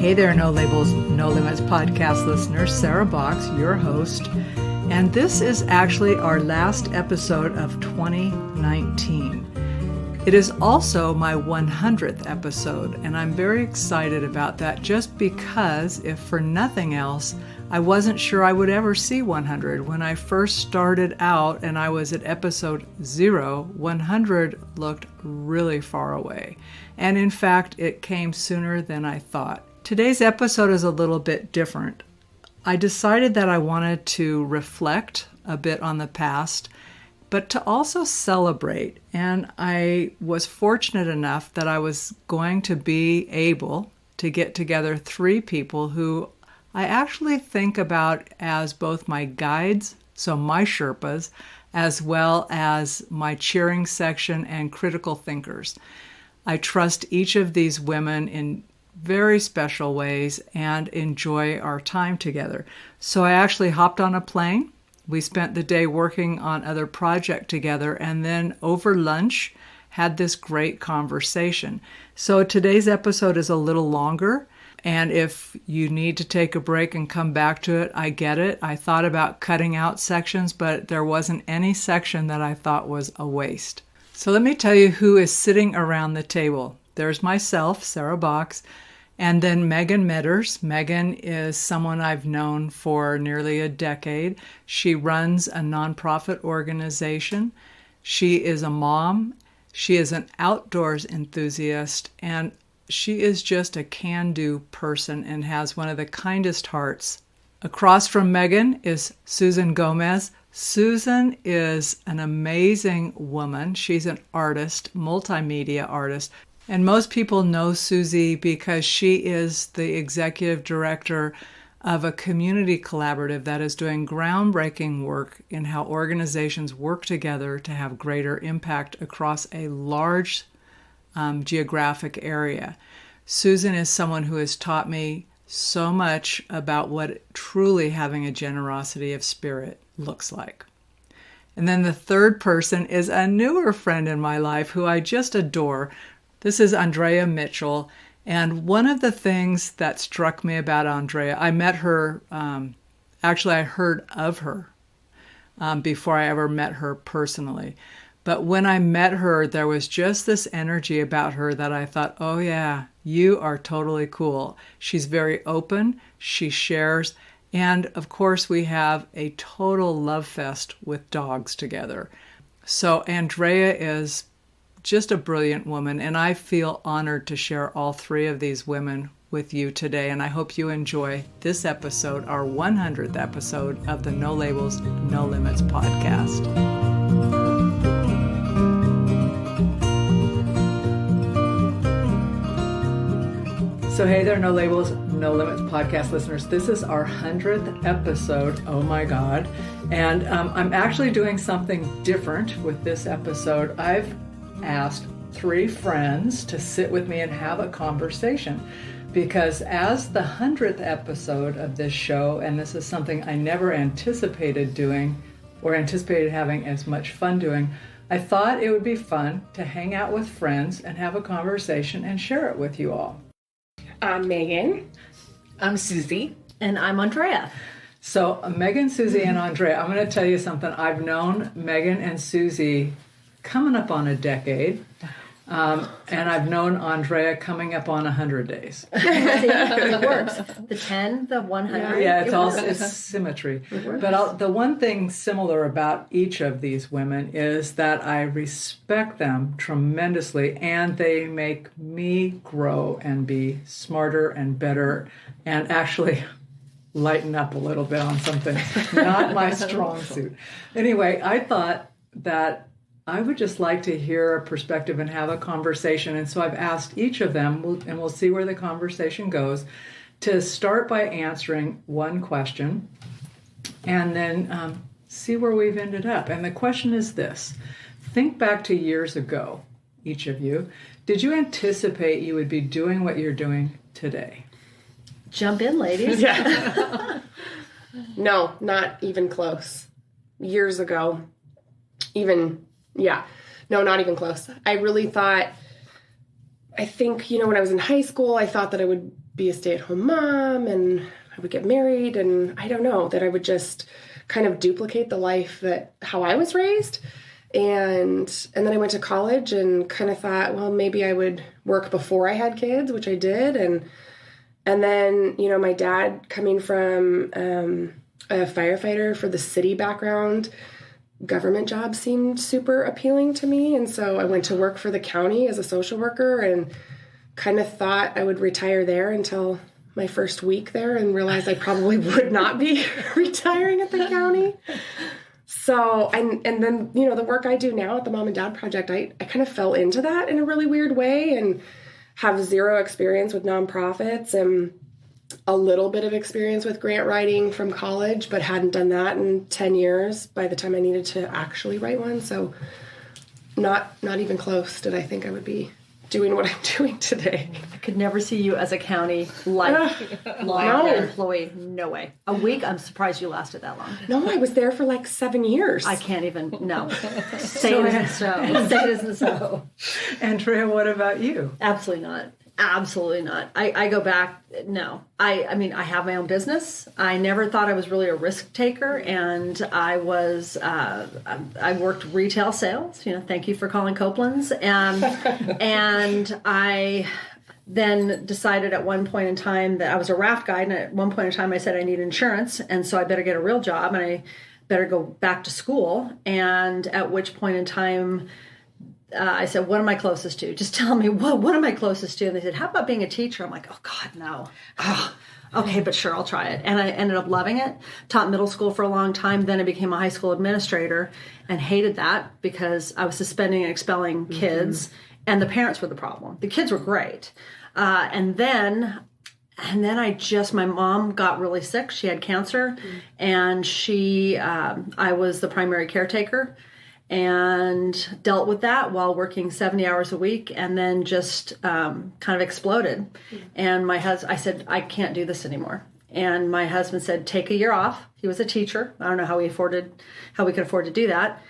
Hey there, No Labels, No Limits podcast listeners. Sarah Box, your host. And this is actually our last episode of 2019. It is also my 100th episode, and I'm very excited about that just because, if for nothing else, I wasn't sure I would ever see 100. When I first started out and I was at episode 0, 100 looked really far away. And in fact, it came sooner than I thought. Today's episode is a little bit different. I decided that I wanted to reflect a bit on the past, but to also celebrate. And I was fortunate enough that I was going to be able to get together 3 people who I actually think about as both my guides, so my Sherpas, as well as my cheering section and critical thinkers. I trust each of these women in very special ways and enjoy our time together. So I actually hopped on a plane. We spent the day working on other projects together, and then over lunch had this great conversation. So today's episode is a little longer, and if you need to take a break and come back to it, I get it. I thought about cutting out sections, but there wasn't any section that I thought was a waste. So let me tell you who is sitting around the table. There's myself, Sarah Box, and then Megan Metters. Megan is someone I've known for nearly a decade. She runs a nonprofit organization. She is a mom. She is an outdoors enthusiast, and she is just a can-do person and has one of the kindest hearts. Across from Megan is Susan Gomez. Susan is an amazing woman. She's an artist, multimedia artist. And most people know Susie because she is the executive director of a community collaborative that is doing groundbreaking work in how organizations work together to have greater impact across a large geographic area. Susan is someone who has taught me so much about what truly having a generosity of spirit looks like. And then the third person is a newer friend in my life who I just adore. This is Andrea Mitchell. And one of the things that struck me about Andrea, I met her, actually I heard of her before I ever met her personally. But when I met her, there was just this energy about her that I thought, oh yeah, you are totally cool. She's very open, she shares, and of course we have a total love fest with dogs together. So Andrea is just a brilliant woman, and I feel honored to share all 3 of these women with you today, and I hope you enjoy this episode, our 100th episode of the No Labels, No Limits podcast. So hey there, No Labels, No Limits podcast listeners. This is our 100th episode. Oh my God. And I'm actually doing something different with this episode. I've asked 3 friends to sit with me and have a conversation, because as the 100th episode of this show, and this is something I never anticipated doing or anticipated having as much fun doing, I thought it would be fun to hang out with friends and have a conversation and share it with you all. I'm Megan. I'm Susie. And I'm Andrea. So Megan, Susie, and Andrea, I'm going to tell you something. I've known Megan and Susie coming up on a decade, and I've known Andrea coming up on 100 days. It works. The 10, the 100. Yeah, it's symmetry. But the one thing similar about each of these women is that I respect them tremendously, and they make me grow and be smarter and better and actually lighten up a little bit on some things. Not my strong suit. Anyway, I thought that I would just like to hear a perspective and have a conversation. And so I've asked each of them, and we'll see where the conversation goes, to start by answering one question and then see where we've ended up. And the question is this. Think back to years ago, each of you. Did you anticipate you would be doing what you're doing today? Jump in, ladies. Yeah. No, not even close. Years ago, no, not even close. I really thought, when I was in high school, I thought that I would be a stay-at-home mom, and I would get married, and I don't know, that I would just kind of duplicate the life that how I was raised. And then I went to college and kind of thought, well, maybe I would work before I had kids, which I did. And then, you know, my dad coming from a firefighter for the city background, government jobs seemed super appealing to me. And so I went to work for the county as a social worker and kind of thought I would retire there until my first week there, and realized I probably would not be retiring at the county. So, and then, you know, the work I do now at the Mom and Dad Project, I kind of fell into that in a really weird way, and have zero experience with nonprofits and a little bit of experience with grant writing from college, but hadn't done that in 10 years by the time I needed to actually write one. So not even close did I think I would be doing what I'm doing today. I could never see you as a county lifelong employee. No way. A week? I'm surprised you lasted that long. No, I was there for like 7 years. I can't even, no. Say it isn't so. Say it isn't so. Andrea, what about you? Absolutely not. Absolutely not. I go back, no. I mean, I have my own business. I never thought I was really a risk taker, and I was, I worked retail sales, you know, thank you for calling Copeland's, and I then decided at one point in time that I was a raft guide, and at one point in time I said I need insurance, and so I better get a real job, and I better go back to school, and at which point in time I said, what am I closest to? Just tell me, what am I closest to? And they said, how about being a teacher? I'm like, oh, God, no. Oh, okay, but sure, I'll try it. And I ended up loving it. Taught middle school for a long time. Then I became a high school administrator and hated that because I was suspending and expelling kids, and the parents were the problem. The kids were great. And then my mom got really sick. She had cancer, and I was the primary caretaker, and dealt with that while working 70 hours a week, and then just kind of exploded. And I said, I can't do this anymore. And my husband said, take a year off. He was a teacher. I don't know how we could afford to do that.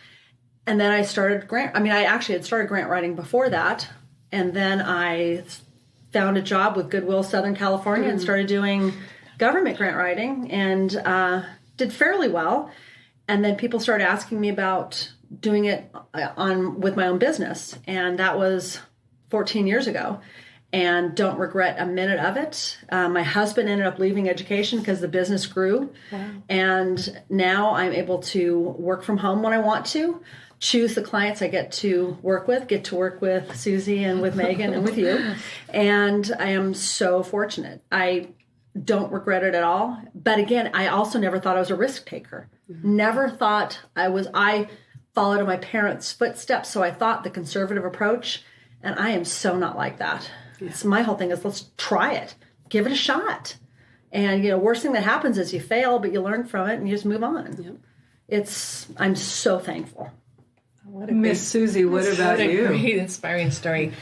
And then I started I actually had started grant writing before that. And then I found a job with Goodwill Southern California and started doing government grant writing, and did fairly well. And then people started asking me about doing it with my own business, and that was 14 years ago, and don't regret a minute of it. My husband ended up leaving education because the business grew. Wow. And now I'm able to work from home when I want to, choose the clients I get to work with Susie and with Megan and with you, and I am so fortunate. I don't regret it at all. But again, I also never thought I was a risk taker. Never thought I followed in my parents' footsteps, so I thought the conservative approach, and I am so not like that. Yeah. So my whole thing is, let's try it. Give it a shot. And, you know, worst thing that happens is you fail, but you learn from it and you just move on. Yep. I'm so thankful. Miss Susie, what about you? What a great, inspiring story.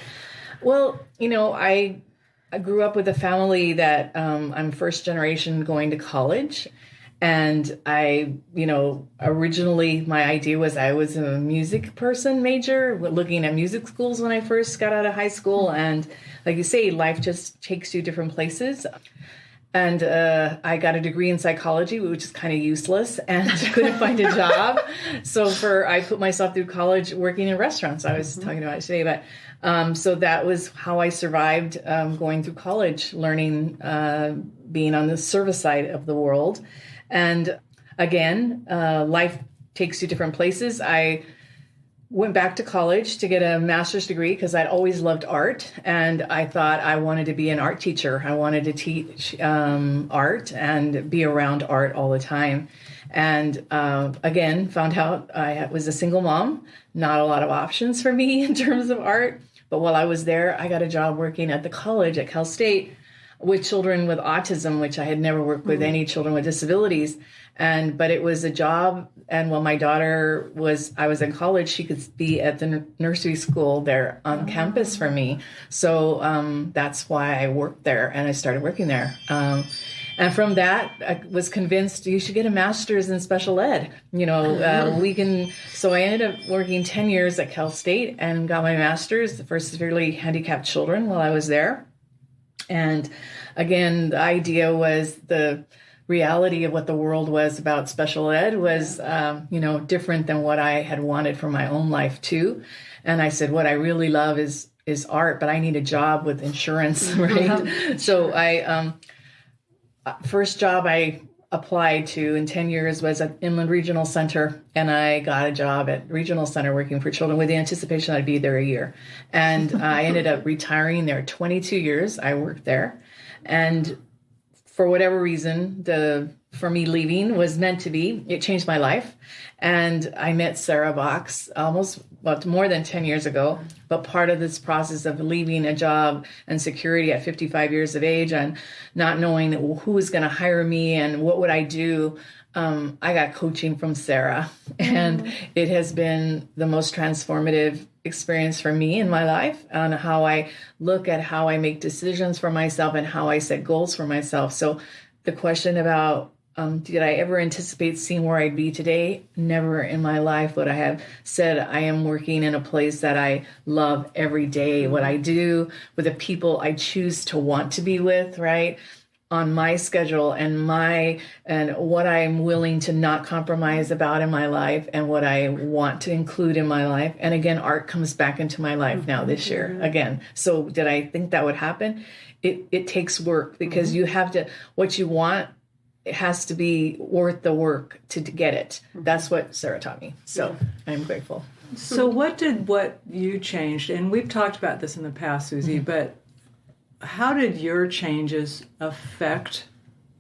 Well, you know, I grew up with a family that I'm first generation going to college. And I, you know, originally my idea was I was a music person major, looking at music schools when I first got out of high school. And like you say, life just takes you different places. And I got a degree in psychology, which is kind of useless, and couldn't find a job. So I put myself through college working in restaurants. I was talking about it today, but so that was how I survived going through college, learning, being on the service side of the world. And again, life takes you different places. I went back to college to get a master's degree because I'd always loved art, and I thought I wanted to be an art teacher. I wanted to teach art and be around art all the time. And again, found out I was a single mom, not a lot of options for me in terms of art. But while I was there, I got a job working at the college at Cal State with children with autism, which I had never worked with any children with disabilities. But it was a job. And while my daughter I was in college, she could be at the nursery school there on campus for me. So that's why I worked there, and I started working there. And from that, I was convinced you should get a master's in special ed. You know, so I ended up working 10 years at Cal State and got my master's for severely handicapped children while I was there. And again, the idea was the reality of what the world was about special ed was, different than what I had wanted for my own life too. And I said, what I really love is art, but I need a job with insurance, right? So first job I applied to in 10 years was at Inland Regional Center, and I got a job at Regional Center working for children with the anticipation I'd be there a year. And I ended up retiring there. 22 years I worked there. And for whatever reason, for me leaving was meant to be. It changed my life. And I met Sarah Box more than 10 years ago. But part of this process of leaving a job and security at 55 years of age and not knowing who was going to hire me and what would I do, I got coaching from Sarah. And it has been the most transformative experience for me in my life on how I look at how I make decisions for myself and how I set goals for myself. So the question about did I ever anticipate seeing where I'd be today? Never in my life would I have said I am working in a place that I love every day, what I do with the people I choose to want to be with, right? On my schedule and what I'm willing to not compromise about in my life and what I want to include in my life. And again, art comes back into my life now this year again. So did I think that would happen? It takes work because you have to, what you want, it has to be worth the work to get it. That's what Sarah taught me. So I'm grateful. So what you changed, and we've talked about this in the past, Susie, but how did your changes affect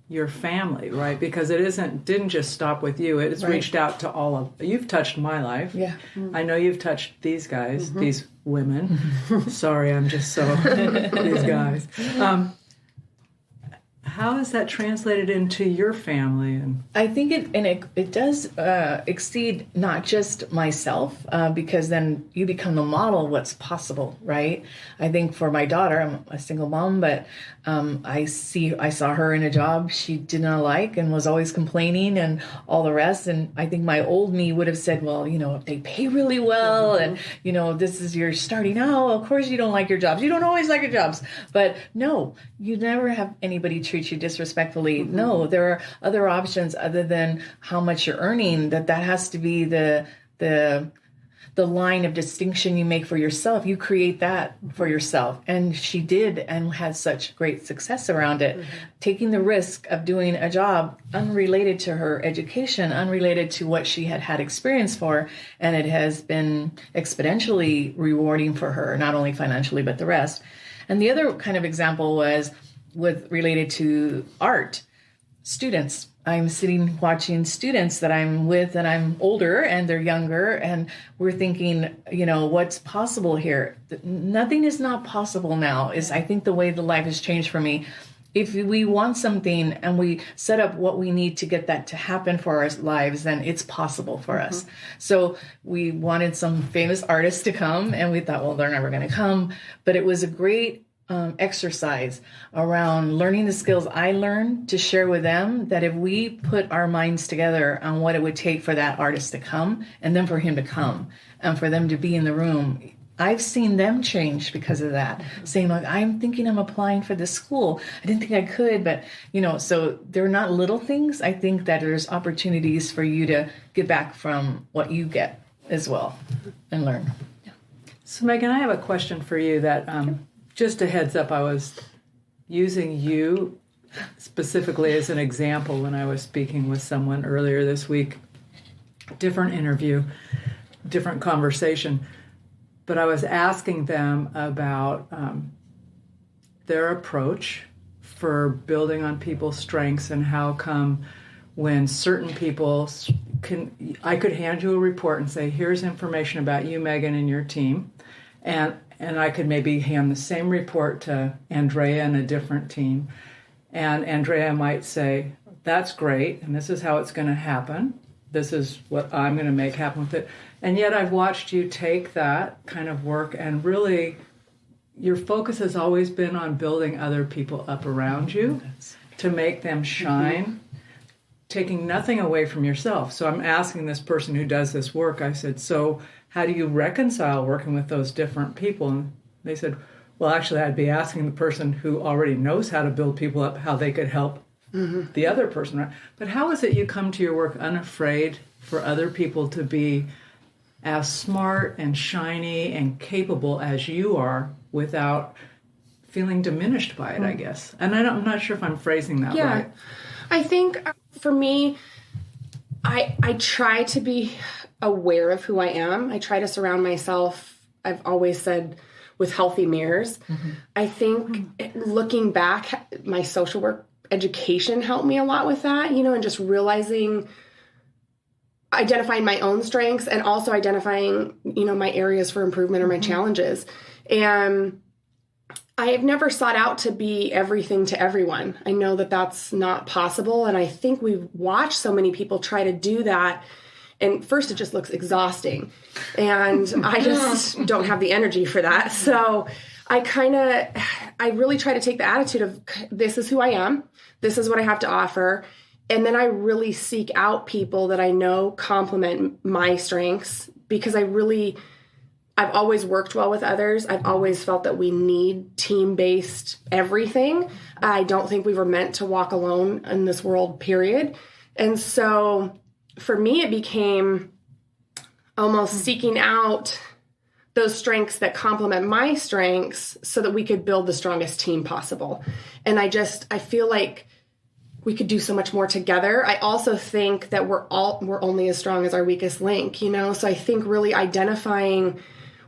your family, right? Because it didn't just stop with you. It's reached out to all of, you've touched my life. Yeah. I know you've touched these guys, these women. Sorry, I'm just so, these guys. How is that translated into your family? And I think it does exceed not just myself, because then you become the model of what's possible, right? I think for my daughter, I'm a single mom, but I saw her in a job she did not like and was always complaining and all the rest. And I think my old me would have said, well, if they pay really well and, this is your starting out, of course you don't like your jobs. You don't always like your jobs. But no, you never have anybody treat you disrespectfully. No, there are other options other than how much you're earning. That has to be the line of distinction you make for yourself. You create that for yourself. And she did and had such great success around it, taking the risk of doing a job unrelated to her education, unrelated to what she had experience for. And it has been exponentially rewarding for her, not only financially, but the rest. And the other kind of example was related to art. Students. I'm sitting watching students that I'm with, and I'm older and they're younger, and we're thinking, what's possible here? Nothing is not possible now, is I think the way the life has changed for me. If we want something and we set up what we need to get that to happen for our lives, then it's possible for us. So we wanted some famous artists to come, and we thought, well, they're never going to come. But it was a great exercise around learning the skills I learned to share with them, that if we put our minds together on what it would take for that artist to come and then for him to come and for them to be in the room, I've seen them change because of that, saying, like, I'm thinking I'm applying for this school. I didn't think I could, but, so they're not little things. I think that there's opportunities for you to get back from what you get as well and learn. Yeah. So, Megan, I have a question for you that, just a heads up, I was using you specifically as an example when I was speaking with someone earlier this week. Different interview, different conversation. But I was asking them about their approach for building on people's strengths and how come when certain people I could hand you a report and say, here's information about you, Megan, and your team. And I could maybe hand the same report to Andrea and a different team. And Andrea might say, that's great, and this is how it's going to happen. This is what I'm going to make happen with it. And yet I've watched you take that kind of work and really, your focus has always been on building other people up around you to make them shine, taking nothing away from yourself. So I'm asking this person who does this work, I said, so how do you reconcile working with those different people? And they said, Well, actually, I'd be asking the person who already knows how to build people up how they could help the other person. Right? But how is it you come to your work unafraid for other people to be as smart and shiny and capable as you are without feeling diminished by it, I guess? And I'm not sure if I'm phrasing that right. I think for me, I try to be aware of who I am. I try to surround myself, I've always said, with healthy mirrors. I think looking back, my social work education helped me a lot with that, and just identifying my own strengths and also identifying, my areas for improvement or my challenges. And I have never sought out to be everything to everyone. I know that that's not possible. And I think we've watched so many people try to do that. And first, it just looks exhausting. And I just don't have the energy for that. So I really try to take the attitude of, this is who I am. This is what I have to offer. And then I really seek out people that I know complement my strengths, because I've always worked well with others. I've always felt that we need team-based everything. I don't think we were meant to walk alone in this world, period. And so for me, it became almost seeking out those strengths that complement my strengths so that we could build the strongest team possible. And I feel like we could do so much more together. I also think that we're only as strong as our weakest link, So I think really identifying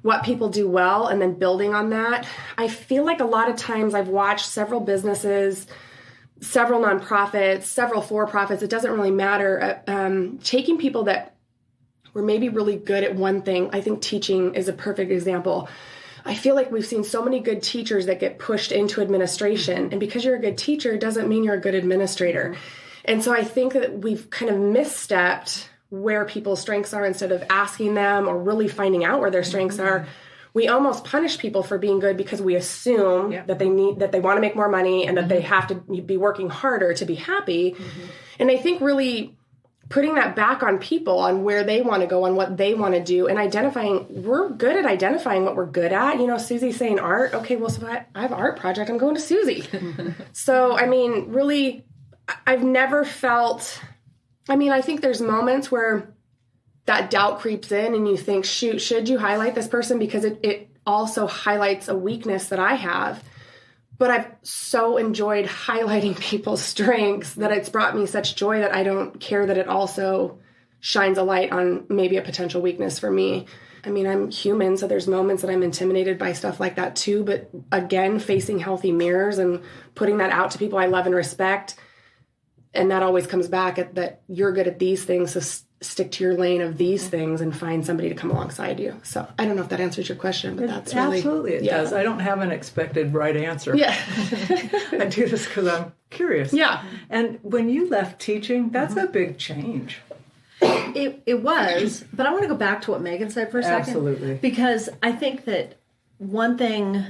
what people do well and then building on that. I feel like a lot of times I've watched several businesses, several nonprofits, several for-profits, it doesn't really matter, taking people that were maybe really good at one thing. I think teaching is a perfect example. I feel like we've seen so many good teachers that get pushed into administration. And because you're a good teacher, it doesn't mean you're a good administrator. And so I think that we've kind of misstepped where people's strengths are instead of asking them or really finding out where their strengths are. We almost punish people for being good because we assume that they want to make more money and that they have to be working harder to be happy. And I think really putting that back on people, on where they want to go, on what they want to do, and identifying, we're good at identifying what we're good at. Susie's saying art. Okay, well, so I have an art project, I'm going to Susie. So, really, I've never felt, I think there's moments where that doubt creeps in and you think, shoot, should you highlight this person? Because it also highlights a weakness that I have. But I've so enjoyed highlighting people's strengths that it's brought me such joy that I don't care that it also shines a light on maybe a potential weakness for me. I'm human, so there's moments that I'm intimidated by stuff like that too. But again, facing healthy mirrors and putting that out to people I love and respect. And that always comes back at that you're good at these things, so stick to your lane of these things and find somebody to come alongside you. So I don't know if that answers your question, but that's really... Absolutely, it does. I don't have an expected right answer. Yeah. I do this because I'm curious. Yeah. And when you left teaching, that's a big change. It was, but I want to go back to what Megan said for a second. Absolutely. Because I think that one thing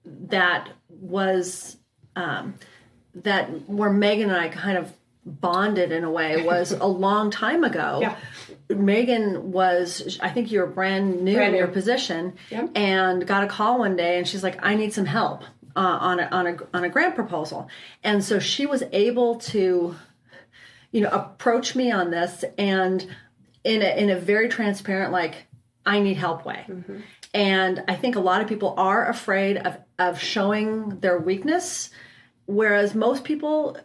that was... that where Megan and I kind of bonded in a way was a long time ago. Yeah. Megan was, I think you were brand new in your position, and got a call one day, and she's like, I need some help on a grant proposal. And so she was able to, approach me on this, and in a very transparent, like, I need help way. And I think a lot of people are afraid of showing their weakness, whereas most people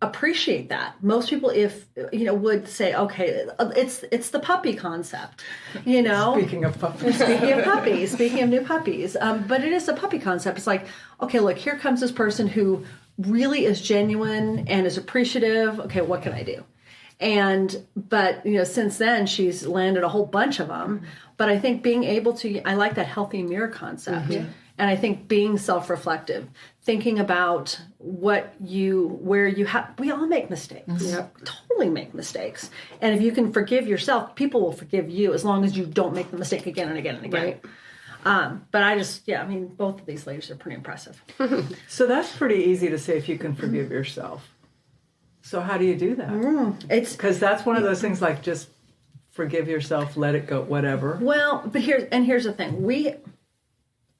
appreciate that. Most people, would say, okay, it's the puppy concept, Speaking of puppies. Speaking of new puppies. But it is a puppy concept. It's like, okay, look, here comes this person who really is genuine and is appreciative. Okay, what can I do? But since then she's landed a whole bunch of them. But I think being able to, I like that healthy mirror concept. And I think being self-reflective, thinking about we all make mistakes. Totally make mistakes. And if you can forgive yourself, people will forgive you as long as you don't make the mistake again and again and again. Right. But both of these ladies are pretty impressive. So that's pretty easy to say if you can forgive yourself. So how do you do that? It's because that's one of those things, like, just forgive yourself, let it go, whatever. Well, but here's the thing.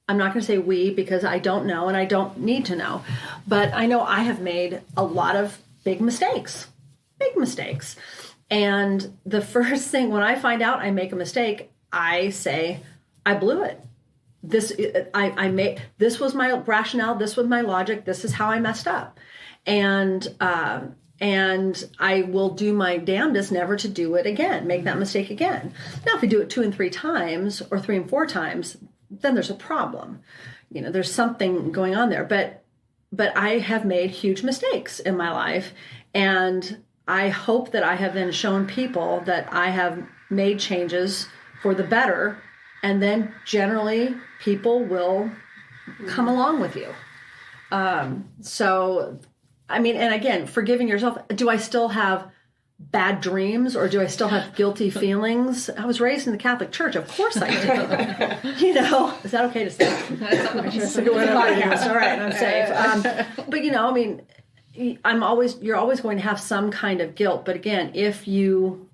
I'm not going to say we because I don't know and I don't need to know, but I know I have made a lot of big mistakes. And the first thing when I find out I make a mistake, I say, I blew it. This was my rationale. This was my logic. This is how I messed up. And I will do my damnedest never to do it again, make that mistake again. Now, if we do it 2 and 3 times or 3 and 4 times, then there's a problem. There's something going on there. But I have made huge mistakes in my life. And I hope that I have then shown people that I have made changes for the better. And then generally people will come along with you. So, I mean, and again, forgiving yourself, do I still have bad dreams or do I still have guilty feelings? I was raised in the Catholic Church. Of course I do. Is that okay to say? It's a podcast. All right, I'm safe. But I mean, you're always going to have some kind of guilt. But again, if you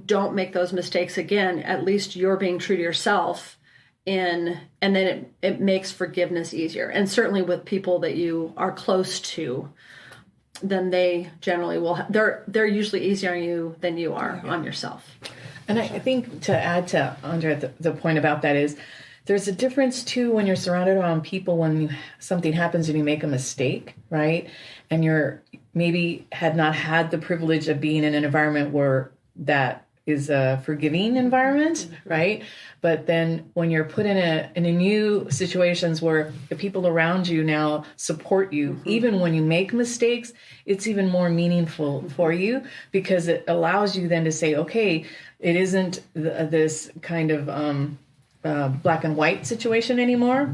don't make those mistakes again, at least you're being true to yourself. And then it makes forgiveness easier. And certainly with people that you are close to, then they generally will. They're usually easier on you than you are on yourself. And I think to add to Andrea, the point about that is there's a difference too when you're surrounded around people when something happens and you make a mistake, right? And you're maybe had not had the privilege of being in an environment where that is a forgiving environment, right? But then when you're put in a new situations where the people around you now support you, even when you make mistakes, it's even more meaningful for you because it allows you then to say, okay, it isn't this kind of black and white situation anymore.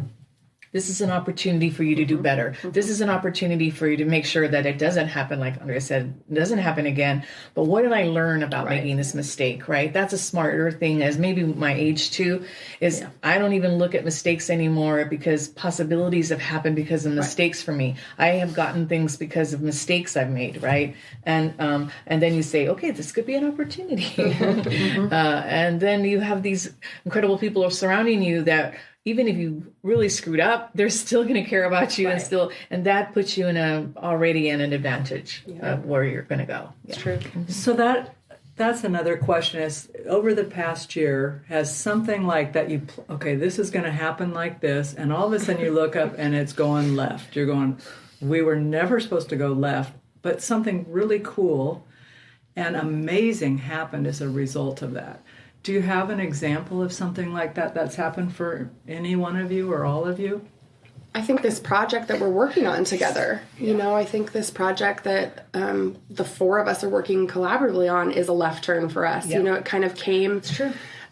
This is an opportunity for you to do better. This is an opportunity for you to make sure that it doesn't happen, like Andrea said, it doesn't happen again. But what did I learn about making this mistake, right? That's a smarter thing as maybe my age too, is I don't even look at mistakes anymore because possibilities have happened because of mistakes for me. I have gotten things because of mistakes I've made, right? And then you say, okay, this could be an opportunity. And then you have these incredible people surrounding you that even if you really screwed up, they're still going to care about you and that puts you already in an advantage of where you're going to go. It's true. So that's another question is over the past year, has something like that this is going to happen like this. And all of a sudden you look up and it's going left. You're going, we were never supposed to go left, but something really cool and amazing happened as a result of that. Do you have an example of something like that that's happened for any one of you or all of you? I think this project that we're working on together, I think this project that the 4 of us are working collaboratively on is a left turn for us. Yep. It kind of came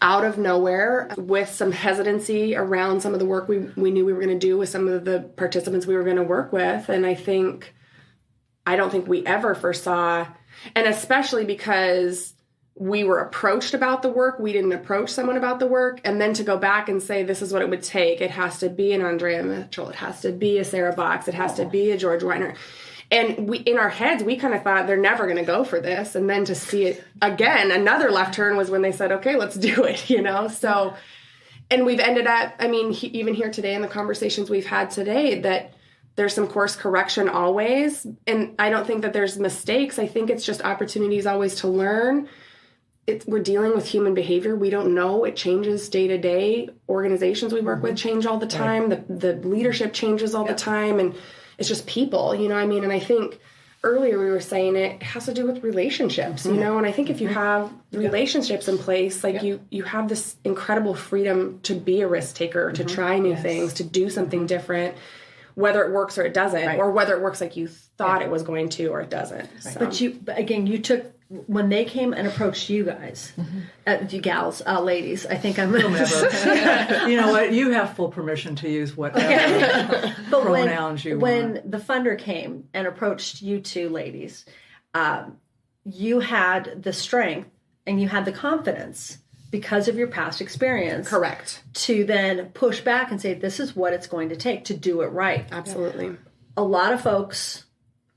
out of nowhere with some hesitancy around some of the work we knew we were going to do with some of the participants we were going to work with. And I don't think we ever foresaw, and especially because we were approached about the work. We didn't approach someone about the work. And then to go back and say, this is what it would take. It has to be an Andrea Mitchell. It has to be a Sarah Box. It has to be a George Weiner. And we, in our heads, we kind of thought they're never going to go for this. And then to see it again, another left turn was when they said, okay, let's do it, So, and we've ended up, even here today in the conversations we've had today, that there's some course correction always. And I don't think that there's mistakes. I think it's just opportunities always to learn. We're dealing with human behavior. We don't know. It changes day to day. Organizations we work with change all the time. The leadership changes all the time. And it's just people, And I think earlier we were saying it has to do with relationships, And I think if you have relationships in place, like you have this incredible freedom to be a risk taker, to try new things, to do something different, whether it works or it doesn't, or whether it works like you thought it was going to or it doesn't. So. But you took, when they came and approached you guys, you gals, ladies, I think I'm whomever. You know what? You have full permission to use whatever pronouns you want. When the funder came and approached you two ladies, you had the strength and you had the confidence because of your past experience. Correct. To then push back and say, this is what it's going to take to do it right. Absolutely. A lot of folks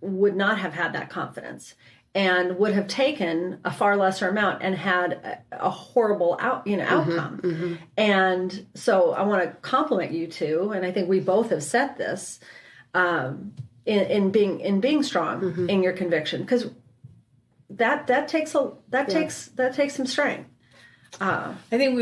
would not have had that confidence. and would have taken a far lesser amount and had a horrible outcome. And so I want to compliment you two, and I think we both have said this, in being strong in your conviction, because that takes some strength. I think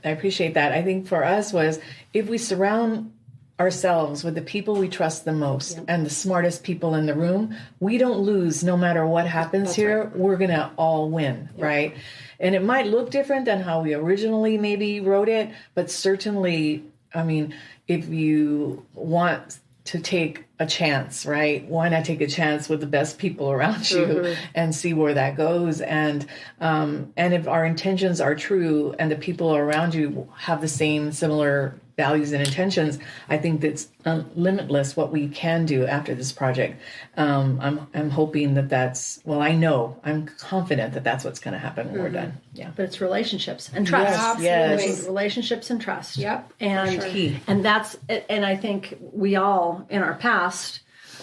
I appreciate that. I think for us was, if we surround ourselves with the people we trust the most and the smartest people in the room, we don't lose no matter what happens here. Right. We're going to all win, right? And it might look different than how we originally maybe wrote it, but certainly, I mean, if you want to take a chance, right? Why not take a chance with the best people around you and see where that goes? And if our intentions are true and the people around you have the same similar values and intentions, I think that's limitless what we can do after this project. I'm hoping I'm confident that that's what's going to happen when we're done. Yeah. But it's relationships and trust. Yes. Relationships and trust. Yep. And I think we all in our past,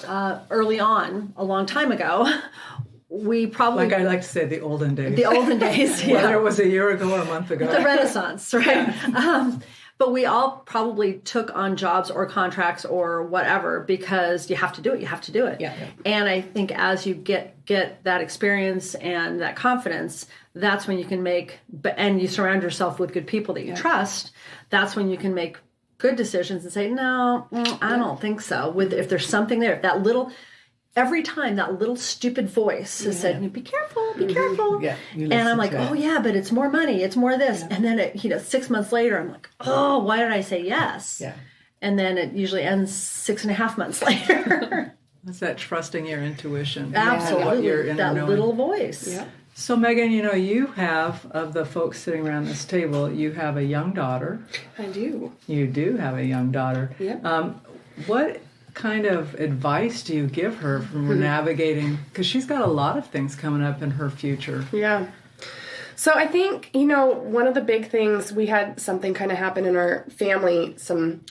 early on, a long time ago, we probably... Like I like to say, the olden days. The olden days, yeah. Whether it was a year ago or a month ago. The Renaissance, right? But we all probably took on jobs or contracts or whatever because you have to do it. You have to do it. Yeah. And I think as you get that experience and that confidence, that's when you can and you surround yourself with good people that you trust. That's when you can make good decisions and say, no, I don't think so. If there's something there, every time that little stupid voice has said, be careful, be careful. Yeah, and I'm like, oh yeah, but it's more money. It's more this. Yeah. And then 6 months later, I'm like, oh, why did I say yes? Yeah. And then it usually ends 6.5 months later. That's that trusting your intuition. Absolutely. That little voice. Yeah. So Megan, you have, of the folks sitting around this table, you have a young daughter. I do. You do have a young daughter. Yep. What kind of advice do you give her from navigating, because she's got a lot of things coming up in her future? Yeah. So I think, one of the big things, we had something kind of happen in our family,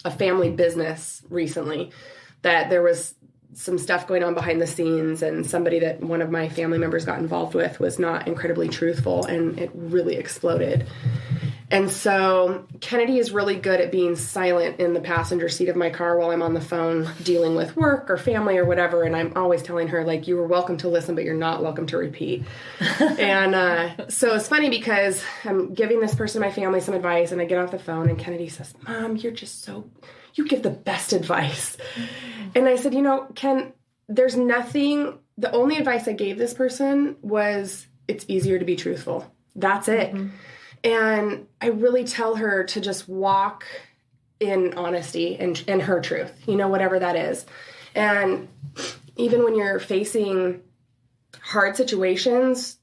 a family business recently, that there was some stuff going on behind the scenes, and somebody that one of my family members got involved with was not incredibly truthful, and it really exploded. And so Kennedy is really good at being silent in the passenger seat of my car while I'm on the phone dealing with work or family or whatever. And I'm always telling her, like, you were welcome to listen, but you're not welcome to repeat. And so it's funny because I'm giving this person in my family some advice, and I get off the phone and Kennedy says, Mom, you give the best advice. And I said, Ken, there's nothing, the only advice I gave this person was it's easier to be truthful. That's it. And I really tell her to just walk in honesty and her truth, whatever that is. And even when you're facing hard situations,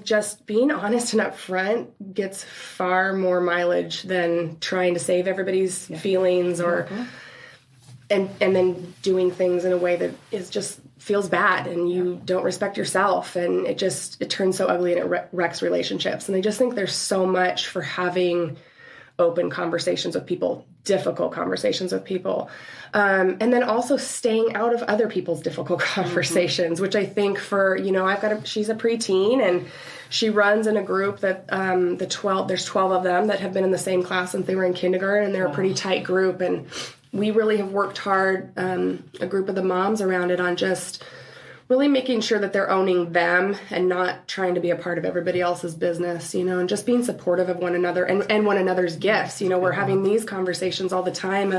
just being honest and upfront gets far more mileage than trying to save everybody's feelings or and then doing things in a way that is just feels bad and you don't respect yourself, and it turns so ugly and it wrecks relationships. And I just think there's so much for having open conversations with people, difficult conversations with people, and then also staying out of other people's difficult conversations, which I think she's a preteen, and she runs in a group that there's 12 of them that have been in the same class since they were in kindergarten, and they're a pretty tight group. And we really have worked hard, a group of the moms around it, on just really making sure that they're owning them and not trying to be a part of everybody else's business, and just being supportive of one another and one another's gifts. We're having these conversations all the time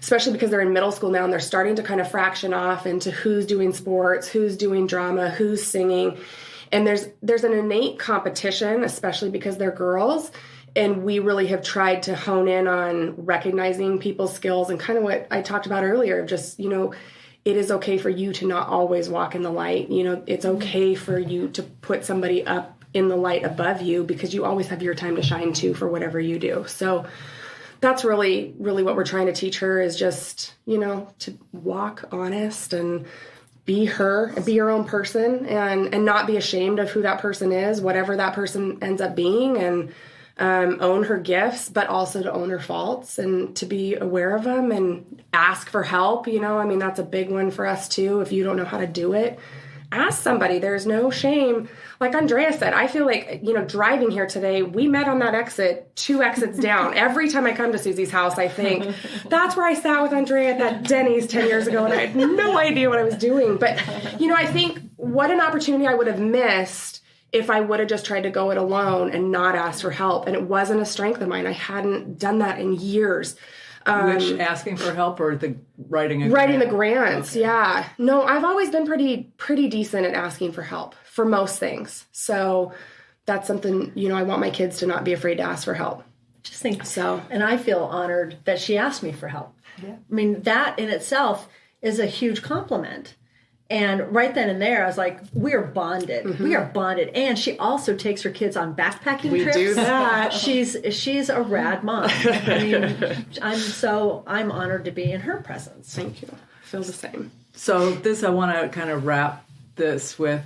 especially because they're in middle school now and they're starting to kind of fraction off into who's doing sports, who's doing drama, who's singing. And there's an innate competition, especially because they're girls. And we really have tried to hone in on recognizing people's skills and kind of what I talked about earlier, of just, it is okay for you to not always walk in the light. It's okay for you to put somebody up in the light above you, because you always have your time to shine too for whatever you do. So that's really, really what we're trying to teach her, is just, to walk honest and be her own person, and not be ashamed of who that person is, whatever that person ends up being, and own her gifts, but also to own her faults and to be aware of them and ask for help. That's a big one for us too. If you don't know how to do it, ask somebody. There's no shame. Like Andrea said, I feel like, driving here today, we met on that exit 2 exits down. Every time I come to Susie's house, I think, that's where I sat with Andrea at that Denny's 10 years ago, and I had no idea what I was doing. But, I think what an opportunity I would have missed if I would have just tried to go it alone and not ask for help. And it wasn't a strength of mine. I hadn't done that in years. Which, asking for help or the writing the grants, okay. Yeah. No, I've always been pretty decent at asking for help for most things. So that's something, I want my kids to not be afraid to ask for help. Just think so. And I feel honored that she asked me for help. Yeah. I mean, that in itself is a huge compliment. And right then and there, I was like, we are bonded. Mm-hmm. We are bonded. And she also takes her kids on backpacking trips. We do that. She's a rad mom. I mean, I'm honored to be in her presence. Thank you. I feel the same. So I want to kind of wrap this with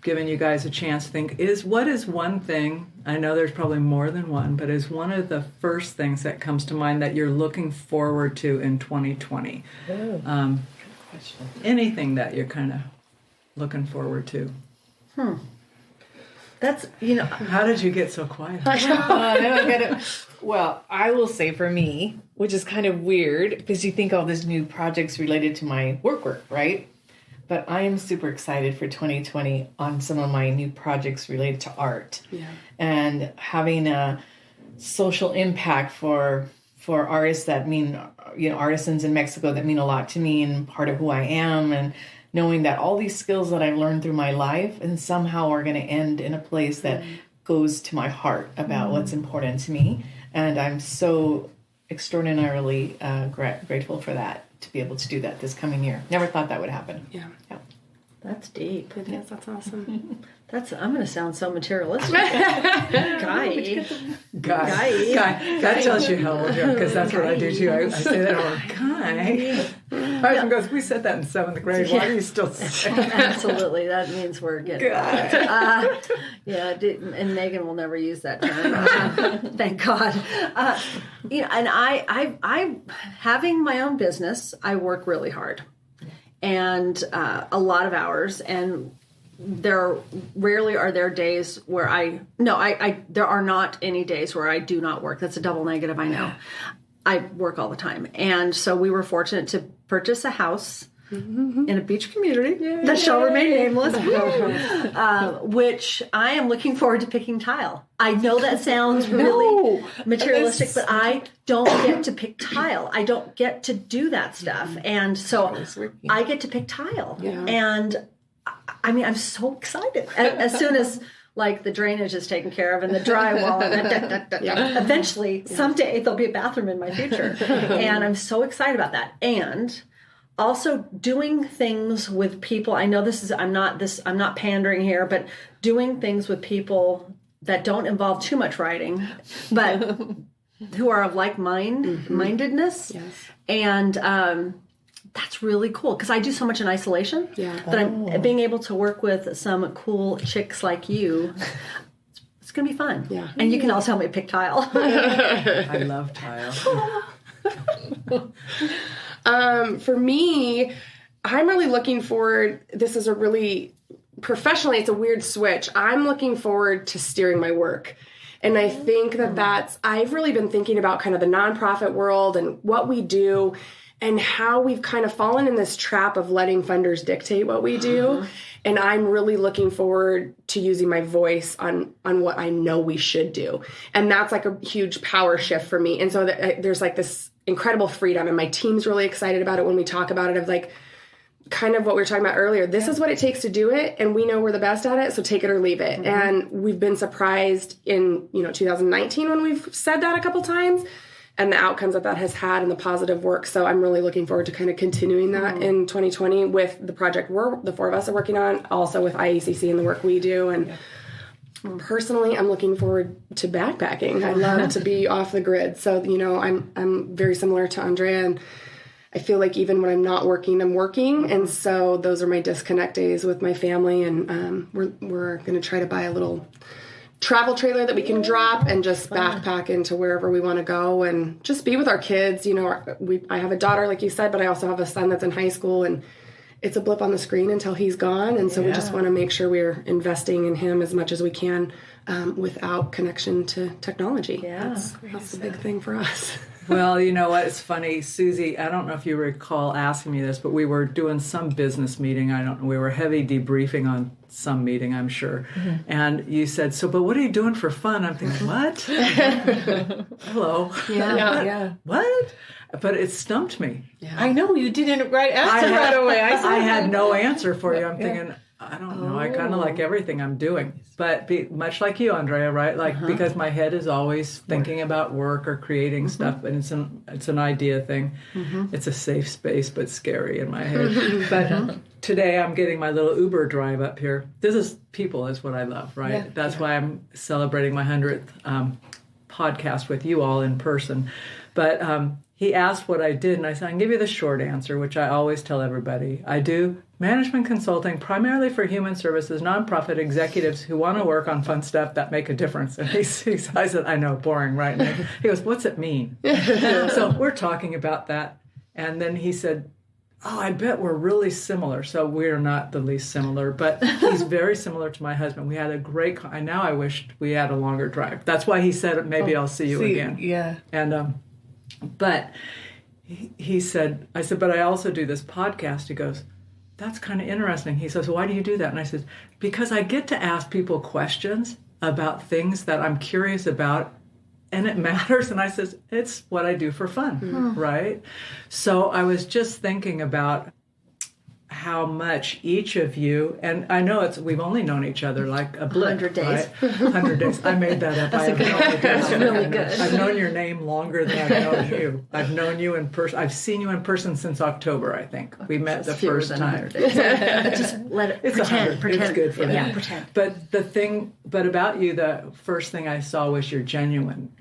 giving you guys a chance to think, what is one thing, I know there's probably more than one, but is one of the first things that comes to mind that you're looking forward to in 2020? Oh. Anything that you're kind of looking forward to. That's, How did you get so quiet? Well, I will say for me, which is kind of weird because you think all these new projects related to my work, right? But I am super excited for 2020 on some of my new projects related to art. Yeah. And having a social impact for artists that mean, artisans in Mexico that mean a lot to me and part of who I am, and knowing that all these skills that I've learned through my life and somehow are going to end in a place that goes to my heart about what's important to me. And I'm so extraordinarily grateful for that, to be able to do that this coming year. Never thought that would happen. Yeah. That's deep. Yes, that's awesome. I'm going to sound so materialistic. Guy. That tells you how old you are, because that's what I do too. I say that all Guy. My husband goes, we said that in 7th grade. Why are you still saying that? Absolutely. That means we're getting and Megan will never use that term. Thank God. And I having my own business, I work really hard. And a lot of hours, and there rarely are there days where there are not any days where I do not work. That's a double negative, I know. I work all the time. And so we were fortunate to purchase a house in a beach community that shall remain nameless, which I am looking forward to picking tile. I know that sounds really materialistic, but I don't get to pick tile. I don't get to do that stuff. And so I get to pick tile. Yeah. And I mean, I'm so excited. As soon as the drainage is taken care of and the drywall, and eventually someday there'll be a bathroom in my future. And I'm so excited about that. And also doing things with people. I know I'm not pandering here, but doing things with people that don't involve too much writing, but who are of like-mindedness. Yes. And that's really cool, because I do so much in isolation that I'm being able to work with some cool chicks like you. It's going to be fun. Yeah. And you can also help me pick tile. I love tile. For me, I'm really looking forward. This is professionally, it's a weird switch. I'm looking forward to steering my work. And I think I've really been thinking about kind of the nonprofit world and what we do and how we've kind of fallen in this trap of letting funders dictate what we do. And I'm really looking forward to using my voice on what I know we should do. And that's like a huge power shift for me. And so there's this incredible freedom, and my team's really excited about it when we talk about it, of kind of what we were talking about earlier. This is what it takes to do it, and we know we're the best at it, so take it or leave it. Mm-hmm. And we've been surprised in 2019 when we've said that a couple times, and the outcomes that has had and the positive work. So I'm really looking forward to kind of continuing that in 2020 with the project the 4 of us are working on, also with IACC and the work we do. And personally, I'm looking forward to backpacking. I love to be off the grid. So, I'm very similar to Andrea, and I feel like even when I'm not working, I'm working. And so those are my disconnect days with my family. And we're going to try to buy a little travel trailer that we can drop and just backpack into wherever we want to go and just be with our kids. I have a daughter, like you said, but I also have a son that's in high school, and it's a blip on the screen until he's gone. And so we just want to make sure we're investing in him as much as we can without connection to technology. Yeah. That's the big thing for us. Well, you know what? It's funny, Susie, I don't know if you recall asking me this, but we were doing some business meeting. I don't know. We were heavy debriefing on some meeting, I'm sure. Mm-hmm. And you said, so, but what are you doing for fun? I'm thinking, what? Hello. Yeah. What? But it stumped me. Yeah. I know, you didn't answer right away. I had no answer for you. I'm thinking, I don't know. I kind of like everything I'm doing. But much like you, Andrea, right? Like, because my head is always thinking about work or creating stuff, and it's an idea thing. It's a safe space, but scary in my head. But today I'm getting my little Uber drive up here. People is what I love, right? Yeah. That's why I'm celebrating my 100th podcast with you all in person. But he asked what I did, and I said, I can give you the short answer, which I always tell everybody. I do management consulting primarily for human services, nonprofit executives who want to work on fun stuff that make a difference. And I said, I know, boring, right? And he goes, what's it mean? So we're talking about that. And then he said, oh, I bet we're really similar. So we're not the least similar, but he's very similar to my husband. We had a great, now I wished we had a longer drive. That's why he said, maybe I'll see you again. Yeah. And, but he said, I said, but I also do this podcast. He goes, that's kind of interesting. He says, why do you do that? And I said, because I get to ask people questions about things that I'm curious about, and it matters. And I says, it's what I do for fun, right? So I was just thinking about how much each of you, and I know we've only known each other like a blip, 100 days. Right? 100 days. I made that up. That's really good. I've known your name longer than I've known you. I've known you in person. I've seen you in person since October, I think. We met the first time. Just let it pretend. It's good for yeah, them. pretend. But about you, the first thing I saw was you're genuine.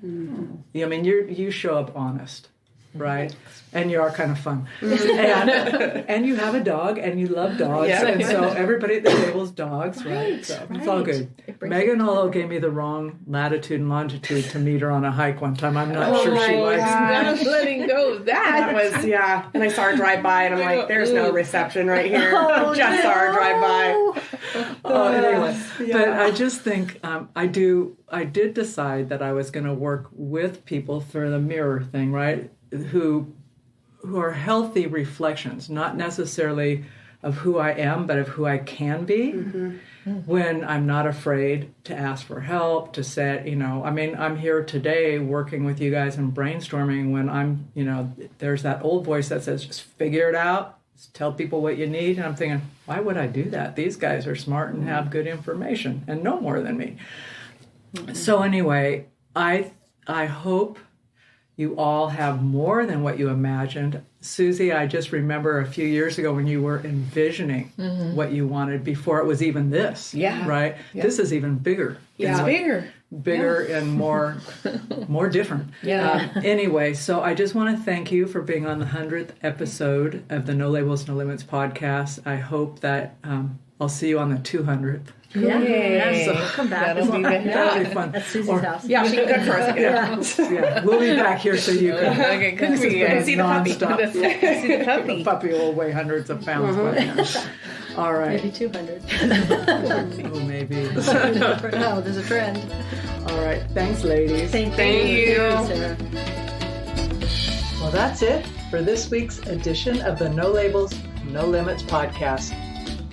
I mean, you show up honest. Right, and you are kind of fun, and you have a dog, and you love dogs, and so everybody at the table is dogs, right? So it's all good. Megan although gave me the wrong latitude and longitude to meet her on a hike one time. I'm not sure she likes me. Not letting go of that. That was, and I saw her drive by, and I'm like, there's no reception right here. Just saw her drive by. Anyway, but I just think I did decide that I was going to work with people for the mirror thing, right? Who are healthy reflections, not necessarily of who I am, but of who I can be when I'm not afraid to ask for help, to say, I'm here today working with you guys and brainstorming when I'm, there's that old voice that says, just figure it out, just tell people what you need. And I'm thinking, why would I do that? These guys are smart and have good information and know more than me. So anyway, I hope you all have more than what you imagined. Susie, I just remember a few years ago when you were envisioning what you wanted before it was even this. Yeah. Right? Yeah. This is even bigger. Yeah. It's bigger. Bigger and more different. Yeah. Anyway, so I just want to thank you for being on the 100th episode of the No Labels, No Limits podcast. I hope that I'll see you on the 200th. Yeah. So come back. That'll be fun. At Susie's house. Yeah, she can cook for us. Yeah, we'll be back here so you can. Okay, good for you. See the puppy. See the puppy. The puppy will weigh hundreds of pounds by then. All right. Maybe 200. Oh, maybe. No, there's a trend. All right. Thanks, ladies. Thank you. Sarah. Well, that's it for this week's edition of the No Labels, No Limits podcast.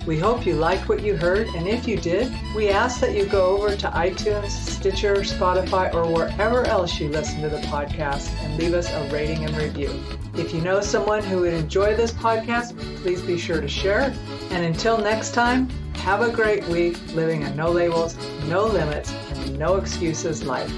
We hope you liked what you heard, and if you did, we ask that you go over to iTunes, Stitcher, Spotify, or wherever else you listen to the podcast and leave us a rating and review. If you know someone who would enjoy this podcast, please be sure to share. And until next time, have a great week living a no labels, no limits, and no excuses life.